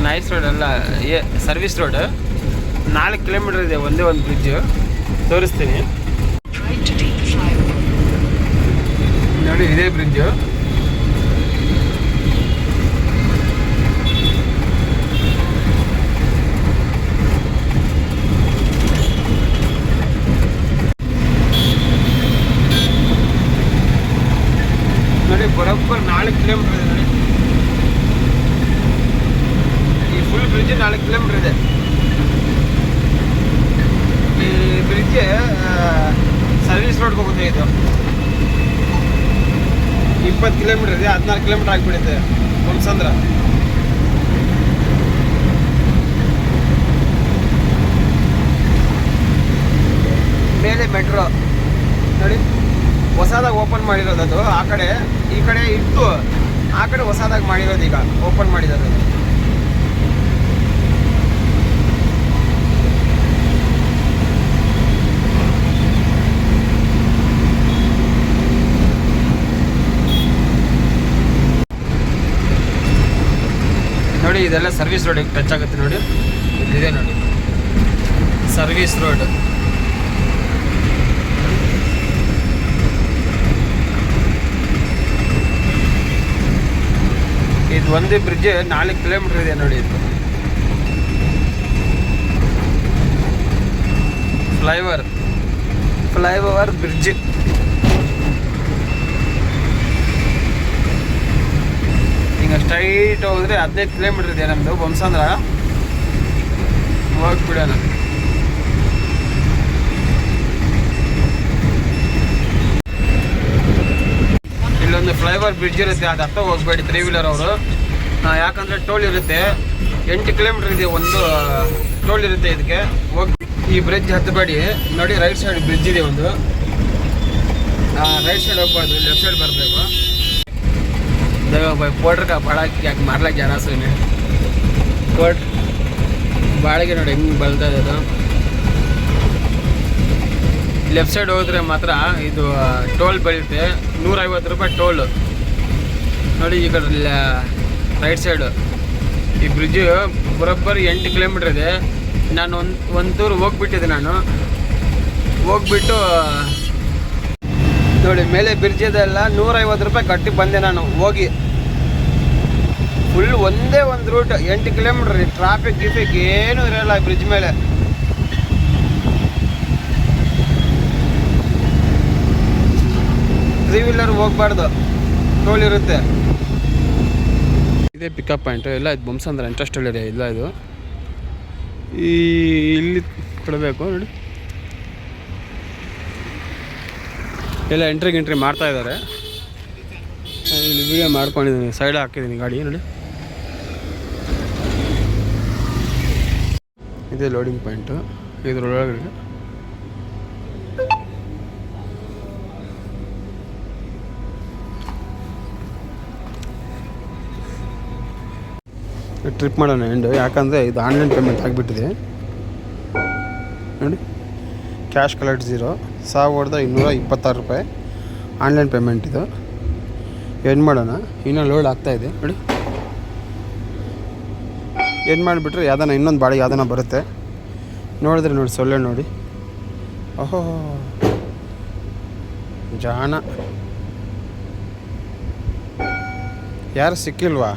ನೈಸ್ ರೋಡ್ ಅಲ್ಲ, ಸರ್ವಿಸ್ ರೋಡ್. 4 ಕಿಲೋಮೀಟರ್ ಇದೆ ಒಂದೇ ಒಂದು ಬ್ರಿಡ್ಜ್. ತೋರಿಸ್ತೀನಿ ನೋಡಿ, ಇದೇ ಬ್ರಿಡ್ಜು. ನೋಡಿ ಬರೋಬ್ಬರ್ 4 ಕಿಲೋಮೀಟರ್ ಇದೆ ನೋಡಿ. ಈ ಫುಲ್ ಬ್ರಿಡ್ಜ್ 4 ಕಿಲೋಮೀಟರ್ ಇದೆ. ಈ ಬ್ರಿಡ್ಜ್ ಸರ್ವಿಸ್ ರೋಡ್ಗೆ ಹೋಗುತ್ತೆ. ಇದು 20 ಕಿಲೋಮೀಟರ್ ಇದೆ, 14 ಕಿಲೋಮೀಟರ್ ಆಗಿಬಿಡುತ್ತೆ ಬೊಮ್ಮಸಂದ್ರ. ಮೇಲೆ ಮೆಟ್ರೋ ನೋಡಿ, ಹೊಸದಾಗಿ ಓಪನ್ ಮಾಡಿರೋದು ಅದು. ಆ ಕಡೆ ಈ ಕಡೆ ಇತ್ತು, ಆ ಕಡೆ ಹೊಸದಾಗಿ ಮಾಡಿರೋದು, ಈಗ ಓಪನ್ ಮಾಡಿರೋದು. ನೋಡಿ ಇದೆಲ್ಲ ಸರ್ವಿಸ್ ರೋಡ್ ಟಚ್ ಆಗುತ್ತೆ ನೋಡಿ. ಇಲ್ಲಿದೆ ನೋಡಿ ಸರ್ವಿಸ್ ರೋಡ್. ಇದು ಒಂದೇ ಬ್ರಿಡ್ಜ್ 4 ಕಿಲೋಮೀಟರ್ ಇದೆ ನೋಡಿ. ಇದು ಫ್ಲೈಓವರ್ ಬ್ರಿಡ್ಜ್. ಹಿಂಗೆ ಸ್ಟ್ರೈಟ್ ಹೋದ್ರೆ 15 ಕಿಲೋಮೀಟರ್ ಇದೆ ನಮ್ಮದು ಬೊಮ್ಮಸಂದ್ರ. ಹೋಗ್ಬಿಡೋಣ. ಇಲ್ಲೊಂದು ಫ್ಲೈಓವರ್ ಬ್ರಿಡ್ಜ್ ಇರುತ್ತೆ, ಅದು ಹತ್ತ ಹೋಗ್ಬೇಡಿ 3 ವೀಲರ್ ಅವರು. ಯಾಕಂದರೆ ಟೋಲ್ ಇರುತ್ತೆ. 8 ಕಿಲೋಮೀಟರ್ ಇದೆ, ಒಂದು ಟೋಲ್ ಇರುತ್ತೆ ಇದಕ್ಕೆ. ಹೋಗಿ ಈ ಬ್ರಿಡ್ಜ್ ಹತ್ತಬೇಡಿ ನೋಡಿ. ರೈಟ್ ಸೈಡ್ ಬ್ರಿಡ್ಜ್ ಇದೆ ಒಂದು. ರೈಟ್ ಸೈಡ್ ಹೋಗ್ಬಾರ್ದು, ಲೆಫ್ಟ್ ಸೈಡ್ ಬರಬೇಕು. देखो भाई पोर्टर का भाड़ा क्या मारला 1100 ने पोर्ट ಬಾಡಿಗೆ ನೋಡಿ ಹೆಂಗೆ ಬಲ್ತಾ ಇದೆ. ಲೆಫ್ಟ್ ಸೈಡ್ ಹೋದ್ರೆ ಮಾತ್ರ ಇದು ಟೋಲ್ ಬೀಳುತ್ತೆ, 150 ರೂಪಾಯಿ ಟೋಲ್ ನೋಡಿ. ಈ ಕಡೆ ರೈಟ್ ಸೈಡು ಈ ಬ್ರಿಡ್ಜ್ ಬರೋಬ್ಬರಿ 8 ಕಿಲೋಮೀಟರ್ ಇದೆ. ನಾನು ಒಂದು ತೂರು ಹೋಗ್ಬಿಟ್ಟಿದ್ದೆ. ನಾನು ಹೋಗ್ಬಿಟ್ಟು ನೋಡಿ ಮೇಲೆ ಬ್ರಿಡ್ಜ್ ಇದೆಲ್ಲ 150 ರೂಪಾಯಿ ಕಟ್ಟಿ ಬಂದೆ ನಾನು ಹೋಗಿ. ಫುಲ್ ಒಂದೇ ಒಂದು ರೂಟ್ 8 ಕಿಲೋಮೀಟರ್. ಟ್ರಾಫಿಕ್ ಗಿಫಿಕ್ ಏನೂ ಇರೋಲ್ಲ ಬ್ರಿಡ್ಜ್ ಮೇಲೆ. ತ್ರೀ ವೀಲರ್ ಹೋಗ್ಬಾರ್ದು, ಟೋಲ್ ಇರುತ್ತೆ. ಇದೇ ಪಿಕಪ್ ಪಾಯಿಂಟ್ ಎಲ್ಲ. ಇದು ಬೊಮ್ಮಸಂದ್ರ ಇಂಡಸ್ಟ್ರಿಯಲ್ ಏರಿಯಾ ಇಲ್ಲ ಇದು. ಇಲ್ಲಿ ಕೊಡಬೇಕು ನೋಡಿ. ಎಲ್ಲ ಎಂಟ್ರಿ ಮಾಡ್ತಾ ಇದ್ದಾರೆ. ಇಲ್ಲಿ ವಿಡಿಯೋ ಮಾಡ್ಕೊಂಡಿದ್ದೀನಿ, ಸೈಡ್ ಹಾಕಿದ್ದೀನಿ ಗಾಡಿ ನೋಡಿ. ಇದೇ ಲೋಡಿಂಗ್ ಪಾಯಿಂಟು. ಇದ್ರೊಳಗಡೆ ಟ್ರಿಪ್ ಮಾಡೋಣ ಎಂಡು. ಯಾಕಂದರೆ ಇದು ಆನ್ಲೈನ್ ಪೇಮೆಂಟ್ ಆಗಿಬಿಟ್ಟಿದೆ ನೋಡಿ. ಕ್ಯಾಶ್ ಕಲೆಕ್ಟ್ 0, 1226 ರೂಪಾಯಿ ಆನ್ಲೈನ್ ಪೇಮೆಂಟ್ ಇದು. ಏನು ಮಾಡೋಣ, ಇನ್ನೂ ಲೋಡ್ ಆಗ್ತಾಯಿದೆ ನೋಡಿ. ಏನು ಮಾಡಿಬಿಟ್ರೆ ಯಾವ್ದಾನ ಇನ್ನೊಂದು ಬಾಡಿಗೆ ಯಾವ್ದಾನ ಬರುತ್ತೆ. ನೋಡಿದ್ರೆ ನೋಡಿ, ಸೊಳ್ಳೆ ನೋಡಿ. ಓಹೋ ಜಾಣ, ಯಾರು ಸಿಕ್ಕಿಲ್ವಾ?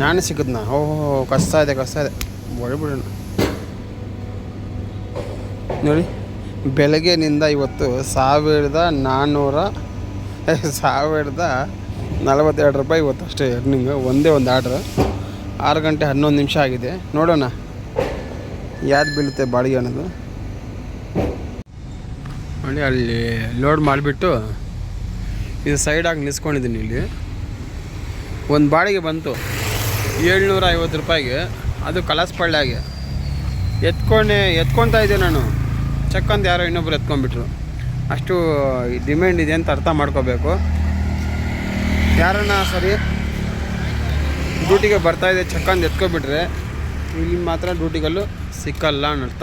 ನಾನೇ ಸಿಕ್ಕಿದ್ನಾ? ಓಹೋ ಕಷ್ಟ ಇದೆ ಹೊಳ್ಬಿಡೋಣ ನೋಡಿ. ಬೆಳಗ್ಗೆನಿಂದ ಇವತ್ತು 1442 ರೂಪಾಯಿ ಇವತ್ತು ಅಷ್ಟೇ ಎರ್ನಿಂಗು. ಒಂದೇ ಒಂದು ಆರ್ಡ್ರ್. 6 ಗಂಟೆ 11 ನಿಮಿಷ ಆಗಿದೆ. ನೋಡೋಣ ಯಾವ್ದು ಬೀಳುತ್ತೆ ಬಾಡಿಗೆ ಅನ್ನೋದು ನೋಡಿ. ಅಲ್ಲಿ ಲೋಡ್ ಮಾಡಿಬಿಟ್ಟು ಇದು ಸೈಡಾಗಿ ನಿಲ್ಸ್ಕೊಂಡಿದ್ದೀನಿ. ಇಲ್ಲಿ ಒಂದು ಬಾಡಿಗೆ ಬಂತು 750 ರೂಪಾಯಿಗೆ. ಅದು ಕಲಾಸಪಳ್ಳಿಯಾಗೆ ಎತ್ಕೊತಾ ಇದ್ದೆ ನಾನು. ಚೆಕ್ ಅಂತ ಯಾರೋ ಇನ್ನೊಬ್ರು ಎತ್ಕೊಂಡ್ಬಿಟ್ರು. ಅಷ್ಟು ಡಿಮ್ಯಾಂಡ್ ಇದೆ ಅಂತ ಅರ್ಥ ಮಾಡ್ಕೋಬೇಕು. ಯಾರನ್ನ ಸರಿ ಡ್ಯೂಟಿಗೆ ಬರ್ತಾಯಿದೆ ಚೆಕ್ ಅಂತ ಎತ್ಕೊಬಿಟ್ರೆ ಇಲ್ಲಿ ಮಾತ್ರ ಡ್ಯೂಟಿಗಲ್ಲೂ ಸಿಕ್ಕಲ್ಲ ಅನ್ನರ್ಥ.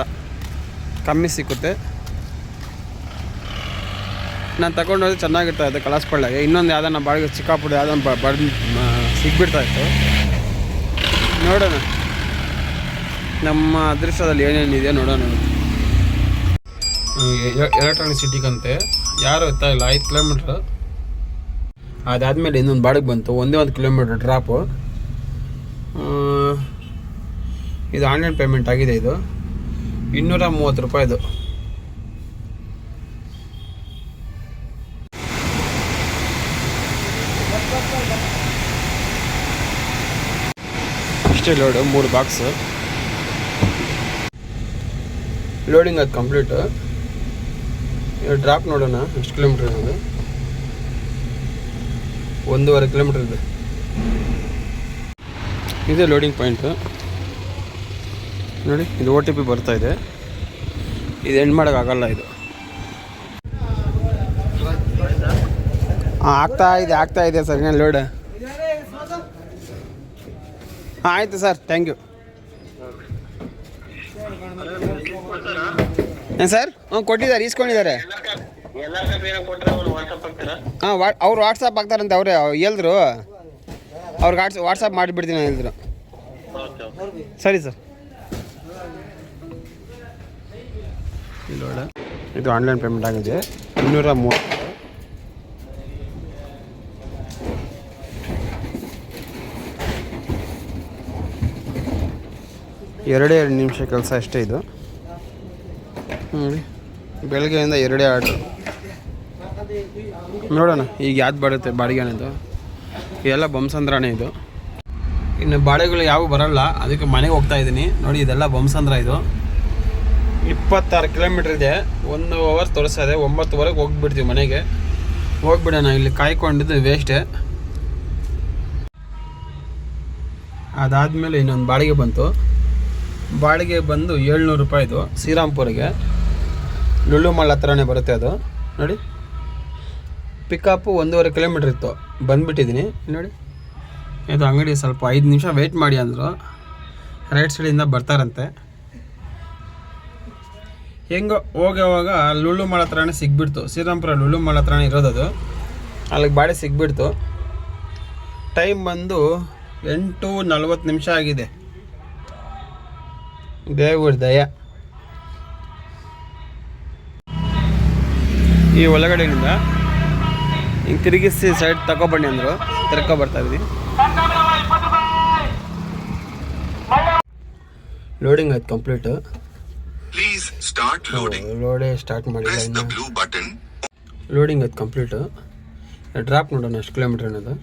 ಕಮ್ಮಿ ಸಿಕ್ಕುತ್ತೆ. ನಾನು ತಗೊಂಡೋದ್ರೆ ಚೆನ್ನಾಗಿರ್ತಾ ಇತ್ತು ಕಲಾಸ್ಪಳ್ಳಾಗೆ. ಇನ್ನೊಂದು ಯಾವ್ದನ್ನ ಬಾಡಿಗೆ ಚಿಕ್ಕಾಪುಡಿ ಯಾವ್ದನ್ನ ಬಡ್ದು ಸಿಗ್ಬಿಡ್ತಾಯಿತ್ತು. ನೋಡೋಣ ನಮ್ಮ ಅದೃಷ್ಟದಲ್ಲಿ ಏನೇನಿದೆ ನೋಡೋಣ. ಎಲೆಕ್ಟ್ರಾನಿಕ್ ಸಿಟಿಗಂತೆ ಯಾರು ಇರ್ತಾ ಇಲ್ಲ. 5 ಕಿಲೋಮೀಟ್ರ್ ಅದಾದಮೇಲೆ ಇನ್ನೊಂದು ಬಾಡಿಗೆ ಬಂತು, 1 ಕಿಲೋಮೀಟ್ರ್ ಡ್ರಾಪು. ಇದು ಆನ್ಲೈನ್ ಪೇಮೆಂಟ್ ಆಗಿದೆ. ಇದು 230 ರೂಪಾಯಿದು. ಇಷ್ಟೇ ಲೋಡು, 3 ಬಾಕ್ಸು ಲೋಡಿಂಗ್. ಅದು ಕಂಪ್ಲೀಟು. ಡ್ರಾಪ್ ನೋಡೋಣ ಎಷ್ಟು ಕಿಲೋಮೀಟ್ರ್ ಇದೆ. 1.5 ಕಿಲೋಮೀಟ್ರ್ ಇದೆ. ಇದೇ ಲೋಡಿಂಗ್ ಪಾಯಿಂಟು ನೋಡಿ. ಇದು OTP ಬರ್ತಾ ಇದೆ. ಇದು ಎಂಡ್ ಮಾಡೋಕ್ಕಾಗಲ್ಲ. ಇದು ಆಗ್ತಾ ಇದೆ ಸರ್. ಏನು ಲೋಡ್? ಹಾಂ ಆಯಿತು ಸರ್, ಥ್ಯಾಂಕ್ ಯು. ಏನು ಸರ್? ಕೊಟ್ಟಿದ್ದಾರೆ, ಈಸ್ಕೊಂಡಿದ್ದಾರೆ. ಹಾಂ ಅವ್ರು ವಾಟ್ಸಪ್ ಆಗ್ತಾರಂತೆ. ಅವರೇ ಹೇಳಿದ್ರು, ಅವ್ರಿಗೆ ವಾಟ್ಸಪ್ ಮಾಡಿಬಿಡ್ತೀನಿ ಹೇಳಿದ್ರು. ಸರಿ ಸರ್. ಇದು ಆನ್ಲೈನ್ ಪೇಮೆಂಟ್ ಆಗಿದೆ 230. ಎರಡೇ 2 ನಿಮಿಷ ಕೆಲಸ ಅಷ್ಟೇ ಇದು. ನೋಡಿ, ಬೆಳಗ್ಗೆಯಿಂದ 2 ಆರ್ಡ್ರು. ನೋಡೋಣ ಈಗ ಯಾವ್ದು ಬರುತ್ತೆ ಬಾಡಿಗೆ ಅನ್ನೋದು. ಇದೆಲ್ಲ ಬೊಮ್ಮಸಂದ್ರನೇ ಇದು. ಇನ್ನು ಬಾಡಿಗೆಗಳು ಯಾವೂ ಬರೋಲ್ಲ, ಅದಕ್ಕೆ ಮನೆಗೆ ಹೋಗ್ತಾ ಇದ್ದೀನಿ. ನೋಡಿ, ಇದೆಲ್ಲ ಬೊಮ್ಮಸಂದ್ರ. ಇದು 26 ಕಿಲೋಮೀಟ್ರ್ ಇದೆ. 1 ಅವರ್ ತೋರಿಸ್ತಾ ಇದೆ. 9ವರೆಗೆ ಹೋಗ್ಬಿಡ್ತೀವಿ ಮನೆಗೆ. ಹೋಗ್ಬಿಡೋಣ, ಇಲ್ಲಿ ಕಾಯ್ಕೊಂಡಿದ್ದು ವೇಸ್ಟೇ. ಅದಾದಮೇಲೆ ಇನ್ನೊಂದು ಬಾಡಿಗೆ ಬಂತು. ಬಾಡಿಗೆ ಬಂದು 700 ರೂಪಾಯಿದು. ಶ್ರೀರಾಮ್ಪುರಿಗೆ ಲುಲ್ಲು ಮಾಲ್ ಹತ್ರನೇ ಬರುತ್ತೆ ಅದು. ನೋಡಿ, ಪಿಕಪ್ಪು 1.5 ಕಿಲೋಮೀಟ್ರ್ ಇತ್ತು. ಬಂದುಬಿಟ್ಟಿದ್ದೀನಿ ನೋಡಿ. ಇದು ಅಂಗಡಿ ಸ್ವಲ್ಪ 5 ನಿಮಿಷ ವೆಯ್ಟ್ ಮಾಡಿ ಅಂದರು. ರೈಟ್ ಸೈಡಿಂದ ಬರ್ತಾರಂತೆ. ಹೆಂಗೋ ಹೋಗೋವಾಗ ಲುಲ್ಲು ಮಾಲ್ ಹತ್ರನೇ ಸಿಗ್ಬಿಡ್ತು. ಶ್ರೀರಾಮ್ಪುರ ಲುಲ್ಲು ಮಾಲ್ ಹತ್ರನೇ ಇರೋದದು. ಅಲ್ಲಿಗೆ ಬಾಡಿ ಸಿಗ್ಬಿಡ್ತು. ಟೈಮ್ ಬಂದು 8:40 ಆಗಿದೆ. ದೇವ್ರ ದಯ. ಈ ಒಳಗಡೆಯಿಂದ ಹಿಂಗೆ ತಿರುಗಿಸಿ ಸೈಡ್ ತಗೊಬನ್ನಿ ಅಂದರು. ಬರ್ತಾ ಇದ್ವಿ. ಲೋಡಿಂಗ್ ಆಯ್ತು ಕಂಪ್ಲೀಟು. ಲೋಡೇ ಸ್ಟಾರ್ಟ್ ಮಾಡಿಲ್ಲ ಇನ್ನು. ಲೋಡಿಂಗ್ ಆಯ್ತು ಕಂಪ್ಲೀಟು. ಡ್ರಾಪ್ ನೋಡೋಣ ಎಷ್ಟು ಕಿಲೋಮೀಟ್ರ್ ಅನ್ನೋದು.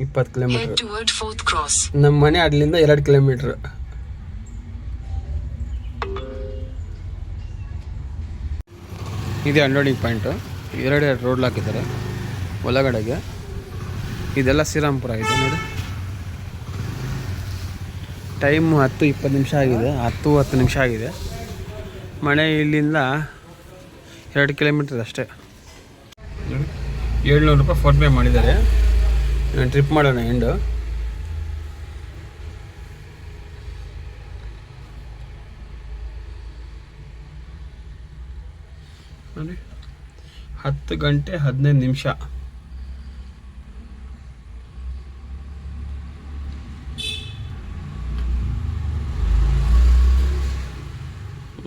20 ಕಿಲೋಮೀಟ್ರ್. ನಮ್ಮ ಮನೆ ಅಲ್ಲಿಂದ 2 ಕಿಲೋಮೀಟ್ರ್. ಇದೆ ಅನ್ಲೋಡಿಂಗ್ ಪಾಯಿಂಟು. 2 ರೋಡ್ ಹಾಕಿದ್ದಾರೆ ಒಳಗಡೆಗೆ. ಇದೆಲ್ಲ ಶ್ರೀರಾಮ್ಪುರ ಇದೆ ನೋಡಿ. ಟೈಮು 10-20 ನಿಮಿಷ ಆಗಿದೆ. 10 ನಿಮಿಷ ಆಗಿದೆ. ಮನೆ ಇಲ್ಲಿಂದ 2 ಕಿಲೋಮೀಟ್ರ್ ಅಷ್ಟೇ. 700 ರೂಪಾಯಿ ಫೋನ್ಪೇ ಮಾಡಿದ್ದಾರೆ. ಟ್ರಿಪ್ ಮಾಡೋಣ ಎಂಡು. ನೋಡಿ, 10 ಗಂಟೆ 15 ನಿಮಿಷ.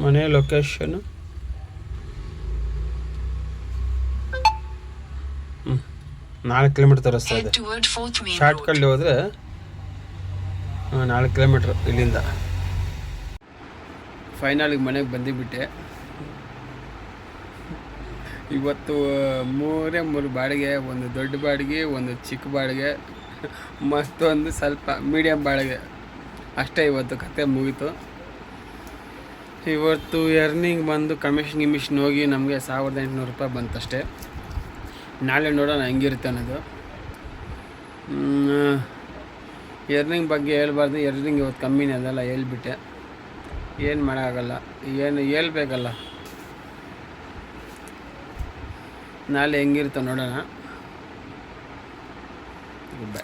ಮನೆ ಲೊಕೇಶನ್ 4 ಕಿಲೋಮೀಟ್ರ್ ತೋರಿಸ್ತಾ ಇದೆ. ಶಾರ್ಟ್ಕಲ್ಲಿ ಹೋದರೆ 4 ಕಿಲೋಮೀಟ್ರ್ ಇಲ್ಲಿಂದ. ಫೈನಲಿಗೆ ಮನೆಗೆ ಬಂದುಬಿಟ್ಟೆ. ಇವತ್ತು 3 ಬಾಡಿಗೆ. ಒಂದು ದೊಡ್ಡ ಬಾಡಿಗೆ, ಒಂದು ಚಿಕ್ಕ ಬಾಡಿಗೆ, ಮತ್ತೊಂದು ಸ್ವಲ್ಪ ಮೀಡಿಯಮ್ ಬಾಡಿಗೆ ಅಷ್ಟೇ. ಇವತ್ತು ಕತೆ ಮುಗೀತು. ಇವತ್ತು ಎರ್ನಿಂಗ್ ಬಂದು ಕಮಿಷನ್ ಹೋಗಿ ನಮಗೆ 1800 ರೂಪಾಯಿ ಬಂತಷ್ಟೇ. ನಾಳೆ ನೋಡೋಣ ಹೆಂಗಿರುತ್ತೆ ಅನ್ನೋದು. ಎರ್ನಿಂಗ್ ಬಗ್ಗೆ ಹೇಳ್ಬಾರ್ದು. ಎರ್ನಿಂಗ್ ಇವತ್ತು ಕಮ್ಮಿನೇ ಅದೆಲ್ಲ ಹೇಳ್ಬಿಟ್ಟೆ. ಏನು ಮಾಡೋಕ್ಕಾಗಲ್ಲ, ಏನು ಹೇಳ್ಬೇಕಲ್ಲ. ನಾಳೆ ಹೆಂಗಿರುತ್ತೆ ನೋಡೋಣ. Good bye.